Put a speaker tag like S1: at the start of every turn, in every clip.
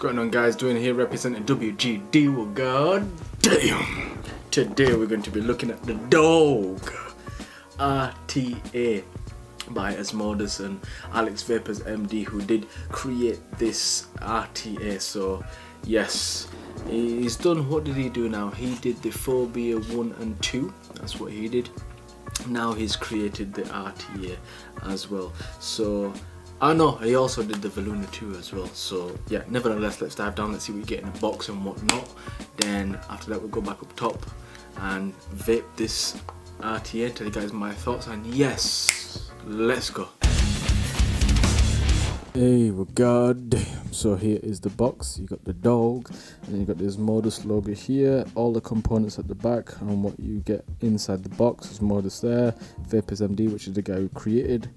S1: going on, guys? Doing here representing WGD. Well, god damn. Today we're going to be looking at the Dawg Rta by Asmodus and Alex Vapers MD, who did create this RTA. So yes, he's done, what did he do now? He did the Phobia 1 and 2, that's what he did. Now he's created the RTA as well. So I know he also did the Valuna 2 as well. So yeah, nevertheless, let's dive down, let's see what we get in the box and whatnot. Then after that we'll go back up top and vape this RTA, tell you guys my thoughts, and yes, let's go. Hey, well, god damn. So here is the box. You got the Dawg, and then you got this Asmodus logo here, all the components at the back, and what you get inside the box. Asmodus there, Vapers MD, which is the guy who created,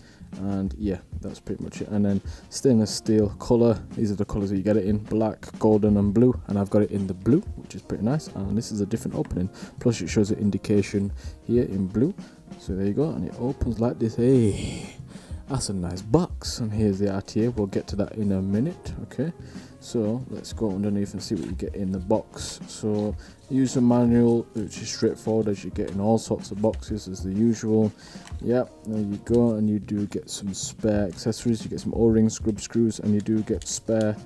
S1: and yeah, that's pretty much it. And then stainless steel color, these are the colors that you get it in: black, golden and blue, and I've got it in the blue, which is pretty nice. And this is a different opening, plus it shows an indication here in blue. So there you go, and it opens like this. Hey, that's a nice box. And here's the RTA, we'll get to that in a minute. Okay, so let's go underneath and see what you get in the box. So user manual, which is straightforward, as you get in all sorts of boxes as the usual. Yep, there you go. And you do get some spare accessories, you get some o-rings, scrub screws, and you do get spare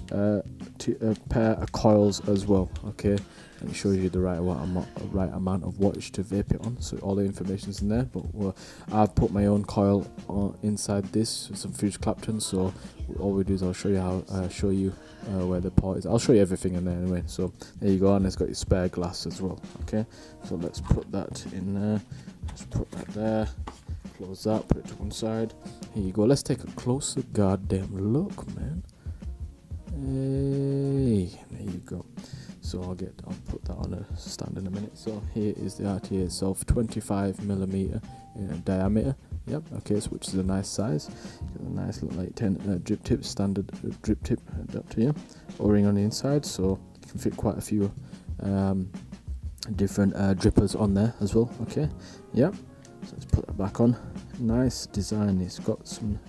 S1: pair of coils as well. Okay, and it shows you the right amount of wattage to vape it on, so all the information is in there. But I've put my own coil inside this with some fused Clapton, so all we do is I'll show you where the port is. I'll show you everything in there anyway. So there you go, and it's got your spare glass as well. Okay, so let's put that in there, let's put that there, close that, put it to one side. Here you go, let's take a closer goddamn look, man. Hey, there you go. So I'll put that on a stand in a minute. So here is the RTA itself, 25mm in diameter. Yep, okay, so which is a nice size. Got a nice little like 10 drip tip, standard drip tip adapter here. O-ring on the inside, so you can fit quite a few different drippers on there as well. Okay, yep. So let's put that back on. Nice design. It's got some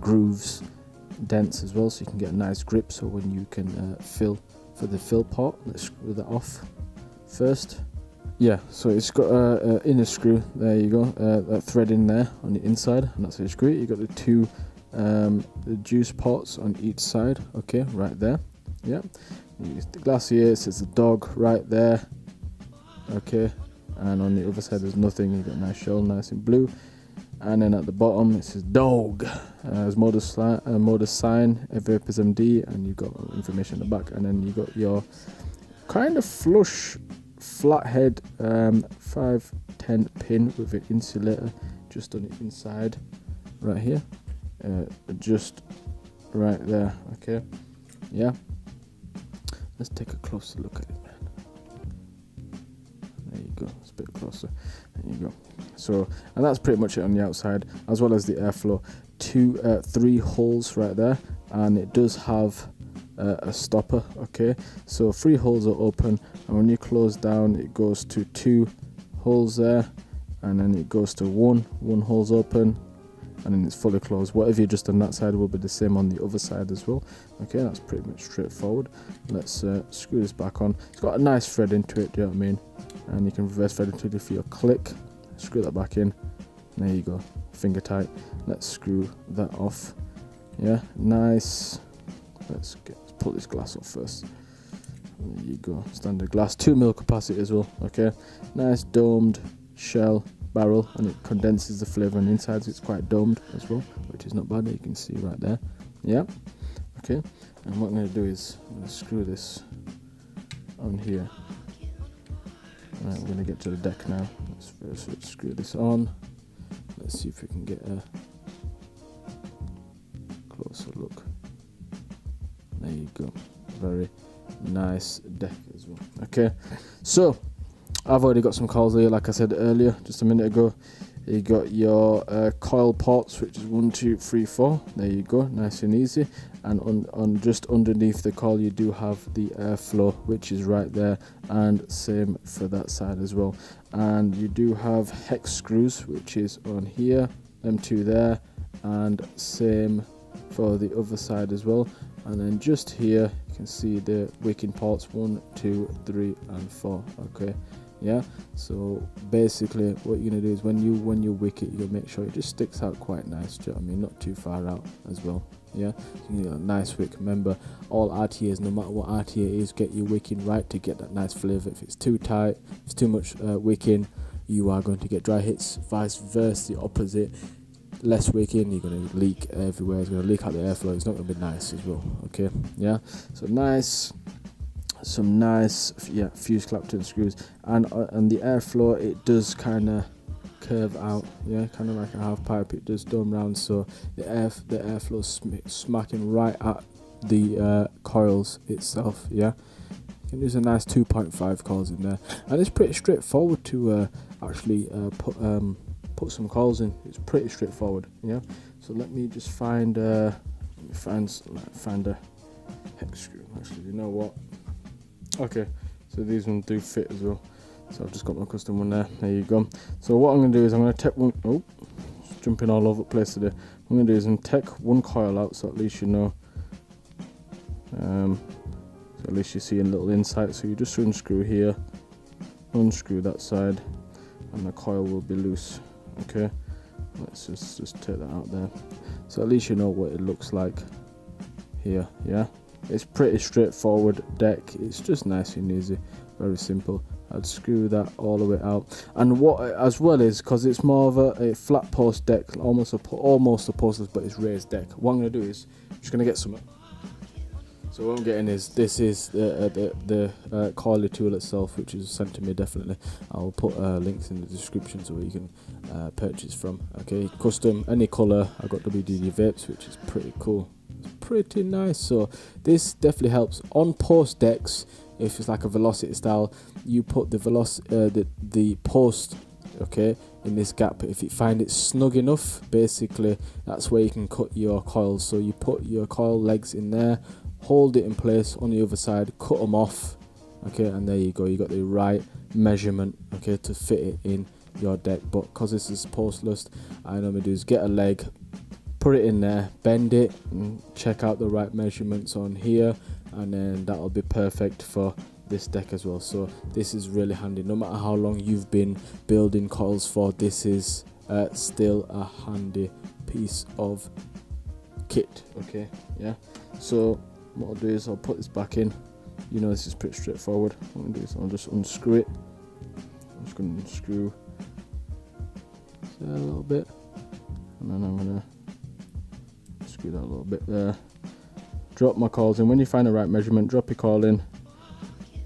S1: grooves, dents as well, so you can get a nice grip. So when you can fill for the fill port, let's screw that off first. Yeah, so it's got a inner screw, there you go, that thread in there on the inside, and that's how you screw it. You got the two the juice ports on each side. Okay, right there. Yeah, the glass here, it says the Dawg right there. Okay, and on the other side there's nothing. You got a nice shell, nice in blue. And then at the bottom it says Dawg, modus sign, Vapers MD, and you've got information at the back. And then you got your kind of flush flathead 510 pin with an insulator just on the inside, right here, just right there. Okay, yeah. Let's take a closer look at it, man. There you go, it's a bit closer. There you go. So, and that's pretty much it on the outside, as well as the airflow. 3 holes right there, and it does have a stopper. Okay, so 3 holes are open, and when you close down it goes to 2 holes there, and then it goes to 1 hole's open, and then it's fully closed. Whatever you just on that side will be the same on the other side as well. Okay, that's pretty much straightforward. Let's screw this back on. It's got a nice thread into it, do you know what I mean? And you can reverse thread into it if you click. Screw that back in. There you go, finger tight. Let's screw that off. Yeah, nice. Let's pull this glass off first. There you go, standard glass, 2mm capacity as well. Okay, nice domed shell barrel, and it condenses the flavour on the inside, so it's quite domed as well, which is not bad. You can see right there. Yeah, okay. And what I'm going to do is I'm going to screw this on here. Right, we're going to get to the deck now. Let's first screw this on. Let's see if we can get a closer look. There you go, very nice deck as well. Okay, so I've already got some coils here, like I said earlier, just a minute ago. You got your coil ports, which is 1, 2, 3, 4. There you go, nice and easy. And on just underneath the coil you do have the airflow, which is right there, and same for that side as well. And you do have hex screws, which is on here, them 2 there, and same for the other side as well. and then just here you can see the wicking ports 1, 2, 3 and 4. Okay, yeah, so basically what you're gonna do is when you wick it, you're gonna make sure it just sticks out quite nice. Do you know what I mean? Not too far out as well. Yeah, so you get a nice wick. Remember, all RTAs, no matter what RTA is, get your wicking right to get that nice flavour. If it's too tight, if it's too much wicking, you are going to get dry hits. Vice versa, the opposite. Less wicking, you're going to leak everywhere. It's going to leak out the airflow. It's not going to be nice as well. Okay, yeah. So nice, some nice, yeah, fuse Clapton screws, and the airflow, it does kind of curve out, yeah, kind of like a half pipe. It does dome round, so the airflow smacking right at the coils itself. Yeah, you can use a nice 2.5 coils in there, and it's pretty straightforward to actually put some coils in. It's pretty straightforward. Yeah, so let me just find a hex screw. Actually, you know what? Okay, so these ones do fit as well. So I've just got my custom one there. There you go. So what I'm going to do is I'm going to take one. Oh, jumping all over the place today. What I'm going to do is I'm take one coil out, so at least you know. So at least you see a little insight. So you just unscrew here, unscrew that side, and the coil will be loose. Okay. Let's just take that out there. So at least you know what it looks like here. Yeah. It's pretty straightforward deck. It's just nice and easy. Very simple. I'd screw that all the way out, and what as well is because it's more of a flat post deck, almost a postless, but it's raised deck. What I'm going to do is I'm just going to get some. So what I'm getting is this is the coiler tool itself, which is sent to me. Definitely, I'll put links in the description so you can purchase from. Okay, custom, any color. I got WDD Vapes, which is pretty cool. It's pretty nice. So this definitely helps on post decks. If it's like a velocity style, you put the the post, okay, in this gap. If you find it snug enough, basically that's where you can cut your coils. So you put your coil legs in there, hold it in place on the other side, cut them off, okay, and there you go. You got the right measurement, okay, to fit it in your deck. But because this is postless, I normally do is get a leg, put it in there, bend it, and check out the right measurements on here, and then that'll be perfect for this deck as well. So this is really handy. No matter how long you've been building coils for, this is still a handy piece of kit. Okay, yeah. So what I'll do is I'll put this back in. You know, this is pretty straightforward. What I'm going to do is I'll just unscrew it. I'm just going to unscrew there a little bit, and then I'm going to screw that a little bit there. Drop my coils in. When you find the right measurement, drop your coil in,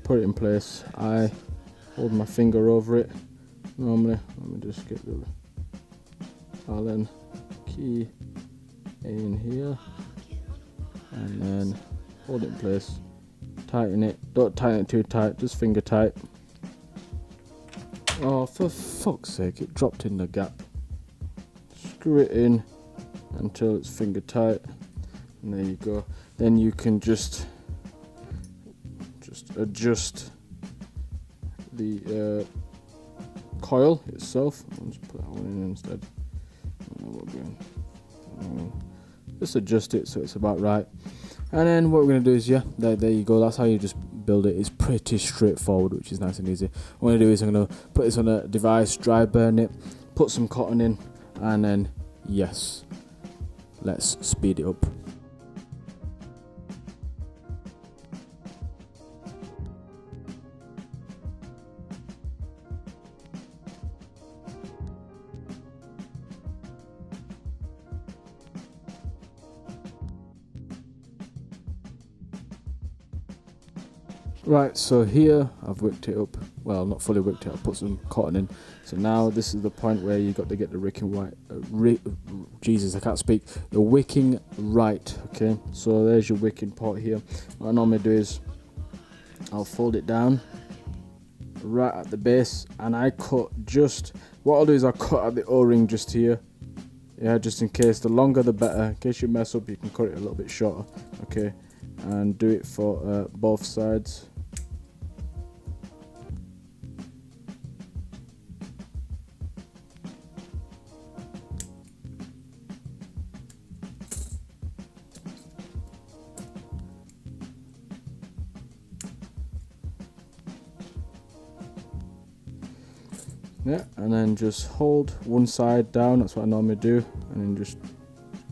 S1: put it in place. I hold my finger over it. Normally, let me just get the Allen key in here, and then hold it in place. Tighten it. Don't tighten it too tight, just finger tight. Oh, for fuck's sake, it dropped in the gap. Screw it in until it's finger tight, and there you go. Then you can just adjust the coil itself. I'll just put that one in instead. Just adjust it so it's about right. And then what we're going to do is, yeah, there you go. That's how you just build it. It's pretty straightforward, which is nice and easy. What I'm going to do is I'm going to put this on a device, dry burn it, put some cotton in, and then, yes, let's speed it up. Right, so here I've wicked it up. Well, not fully wicked it, I've put some cotton in. So now this is the point where you got to get the wicking right. Jesus, I can't speak. The wicking right, okay? So there's your wicking part here. What I normally do is I'll fold it down right at the base, and I cut just, what I'll do is I'll cut at the O-ring just here. Yeah, just in case. The longer the better. In case you mess up, you can cut it a little bit shorter, okay? And do it for both sides. Yeah, and then just hold one side down, that's what I normally do, and then just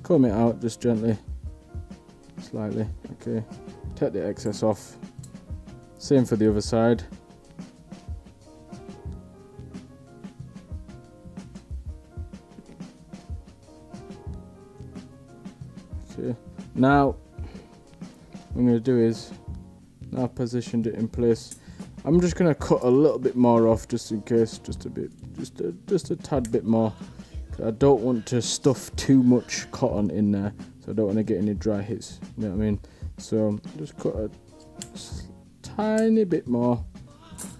S1: comb it out just gently, slightly. Okay, take the excess off. Same for the other side. Okay, now what I'm going to do is, now I've positioned it in place, I'm just going to cut a little bit more off just in case, just a tad bit more. I don't want to stuff too much cotton in there, so I don't want to get any dry hits, you know what I mean? So just cut a tiny bit more.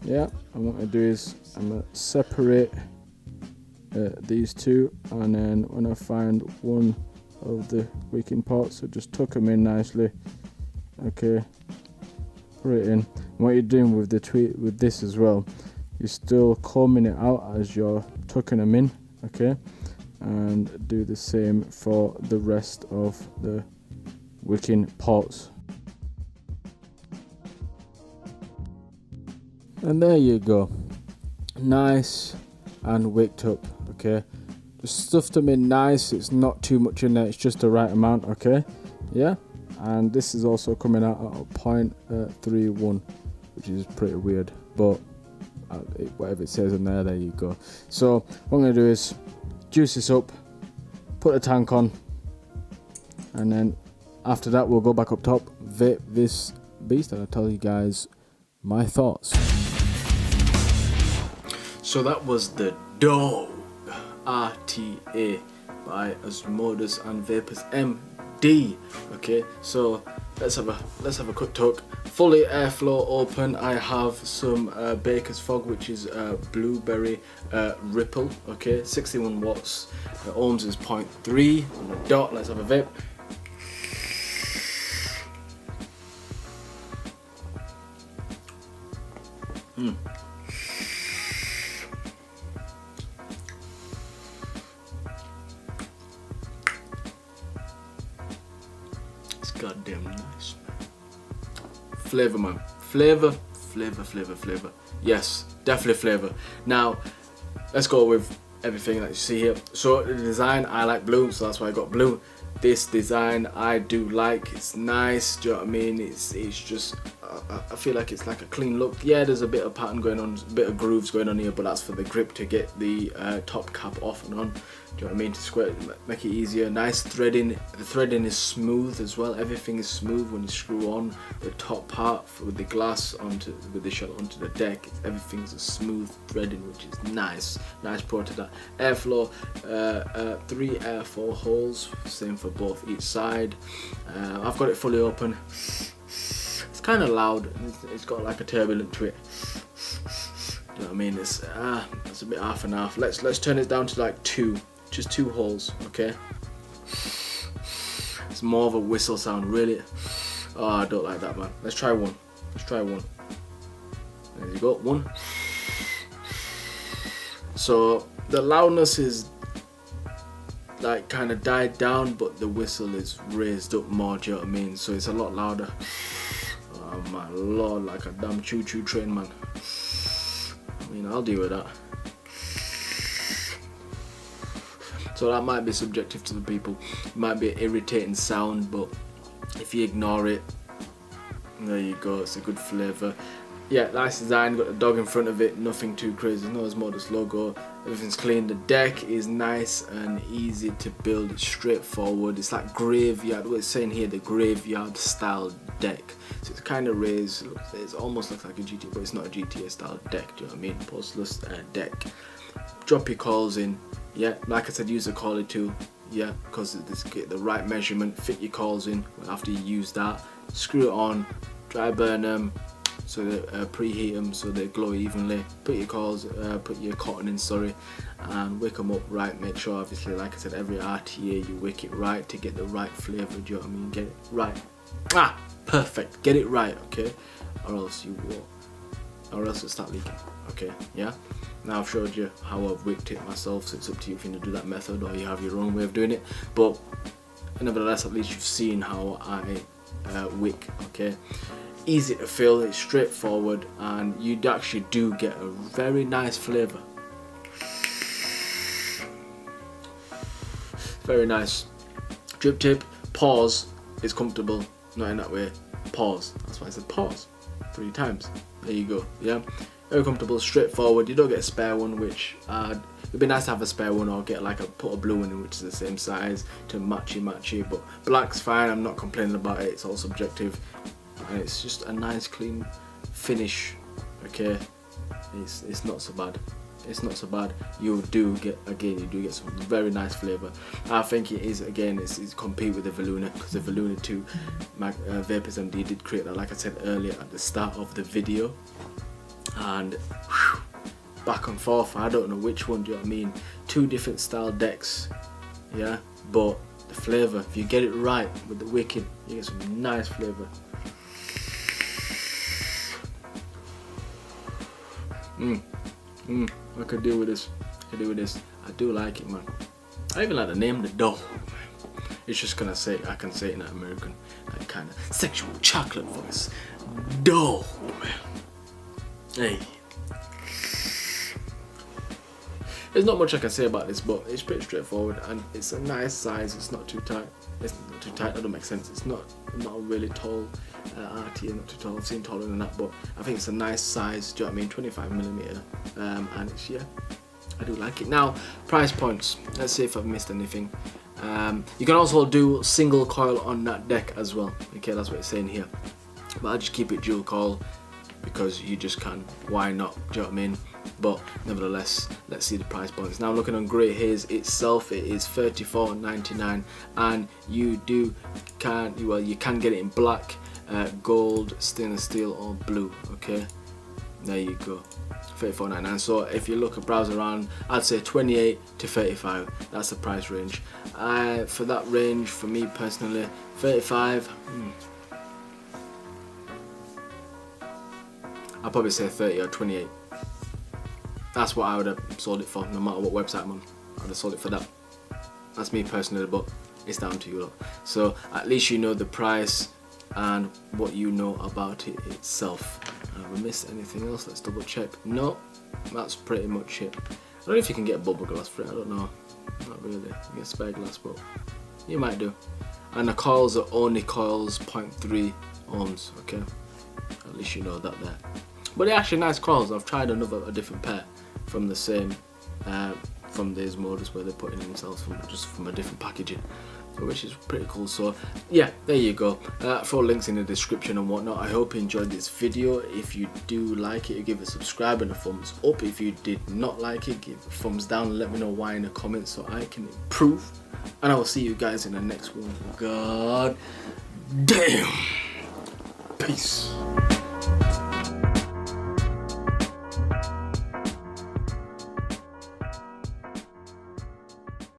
S1: Yeah, and what I do is I'm going to separate these two, and then when I find one of the wicking parts, so just tuck them in nicely. Okay, put it in. And what you're doing with the with this as well, you're still combing it out as you're tucking them in. Okay, and do the same for the rest of the wicking parts. And there you go, nice and wicked up. Okay, just stuffed them in nice, it's not too much in there, it's just the right amount. Okay, yeah, and this is also coming out at a 0.31, which is pretty weird, but whatever it says in there, there you go. So what I'm going to do is juice this up, put a tank on, and then after that we'll go back up top, vape this beast, and I'll tell you guys my thoughts. So that was the Dawg Rta by Asmodus and Vapers MD. Okay, so let's have a quick talk. Fully airflow open. I have some Baker's Fog, which is blueberry ripple. Okay, 61 watts. Ohms is 0.3 on the dot. Let's have a vape. It's goddamn nice. Flavor, man. Flavor. Yes, definitely flavor. Now, let's go with everything that you see here. So the design, I like blue, so that's why I got blue. This design I do like. It's nice. Do you know what I mean? It's just. I feel like it's like a clean look. Yeah, there's a bit of pattern going on, a bit of grooves going on here, but that's for the grip to get the top cap off and on. Do you know what I mean? To square it, make it easier. Nice threading. The threading is smooth as well. Everything is smooth when you screw on the top part with the glass with the shell onto the deck. Everything's a smooth threading, which is nice. Nice pro to that. Airflow, 3 airflow holes, same for both each side. I've got it fully open. It's kind of loud. It's got like a turbulent to it. You know what I mean? It's a bit half and half. Let's turn it down to like 2, just 2 holes. Okay. It's more of a whistle sound, really. Oh, I don't like that, man. Let's try one. There you go, 1. So the loudness is like kind of died down, but the whistle is raised up more. Do you know what I mean? So it's a lot louder. Oh my lord, like a damn choo-choo train, man. I mean, I'll deal with that. So that might be subjective to the people. It might be an irritating sound, but if you ignore it, there you go. It's a good flavour. Yeah, nice design. Got the dog in front of it. Nothing too crazy. No Asmodus logo. Everything's clean. The deck is nice and easy to build. It's straightforward. It's like graveyard. What it's saying here, the graveyard style deck. So it's kind of raised. It almost looks like a GTA, but it's not a GTA style deck. Do you know what I mean? Postless deck. Drop your coils in. Yeah, like I said, use a coiler too. Yeah, because it's get the right measurement. Fit your coils in after you use that. Screw it on. Dry burn them. So preheat them so they glow evenly. Put your coils, put your cotton in, sorry, and wick them up right. Make sure, obviously, like I said, every RTA you wick it right to get the right flavour. Do you know what I mean? Get it right. Perfect. Get it right, okay? Or else you will, or else it'll start leaking. Okay, yeah. Now I've showed you how I've wicked it myself, so it's up to you if you want to do that method or you have your own way of doing it. But nevertheless, at least you've seen how I wick. Okay. Easy to fill, it's straightforward, and you actually do get a very nice flavour. very nice. Drip tip, pause, is comfortable, not in that way, pause, that's why I said pause 3 times, there you go, yeah, very comfortable, straightforward. You don't get a spare one, which it'd be nice to have a spare one, or get like put a blue one in which is the same size to matchy, but black's fine, I'm not complaining about it, it's all subjective, and it's just a nice clean finish, okay, it's not so bad. It's not so bad. You do get some very nice flavour. I think it is, again, it's compete with the Valuna, because the Valuna 2 Vapers MD did create that, like I said earlier at the start of the video, and whew, back and forth, I don't know which one, do you know what I mean, 2 different style decks, yeah, but the flavour, if you get it right with the wicked, you get some nice flavour. I could deal with this. I do like it, man. I even like the name, the Dawg. It's just gonna say, I can say it in that American, like kind of sexual chocolate voice. Dawg, man. Hey. There's not much I can say about this, but it's pretty straightforward, and it's a nice size. It's not too tight. It's not too tight. That don't make sense. It's not really tall. RT, not too tall. I've seen taller than that, but I think it's a nice size. Do you know what I mean? 25mm, and it's, yeah, I do like it. Now, price points. Let's see if I've missed anything. You can also do single coil on that deck as well. Okay, that's what it's saying here. But I just keep it dual coil because you just can. Why not? Do you know what I mean? But nevertheless, let's see the price points. Now, looking on Great Haze itself, it is $34.99, and you can get it in black, gold, stainless steel, or blue. Okay, there you go, $34.99. So if you browse around, I'd say 28 to 35. That's the price range. For that range, for me personally, 35. I'll probably say 30 or 28. That's what I would have sold it for, no matter what website I'm on. I would have sold it for that. That's me personally, but it's down to you lot. So at least you know the price and what you know about it itself. Have I missed anything else? Let's double check. No, that's pretty much it. I don't know if you can get bubble glass for it, I don't know. Not really. You get spare glass, but you might do. And the coils are only coils 0.3 ohms, okay? At least you know that there. But they're actually nice coils. I've tried a different pair from the same, from these Asmodus, where they're putting themselves from a different packaging, which is pretty cool. So yeah, there you go. Throw links in the description and whatnot. I hope you enjoyed this video. If you do like it, give it a subscribe and a thumbs up. If you did not like it, give a thumbs down and let me know why in the comments so I can improve. And I will see you guys in the next one. God damn. Peace.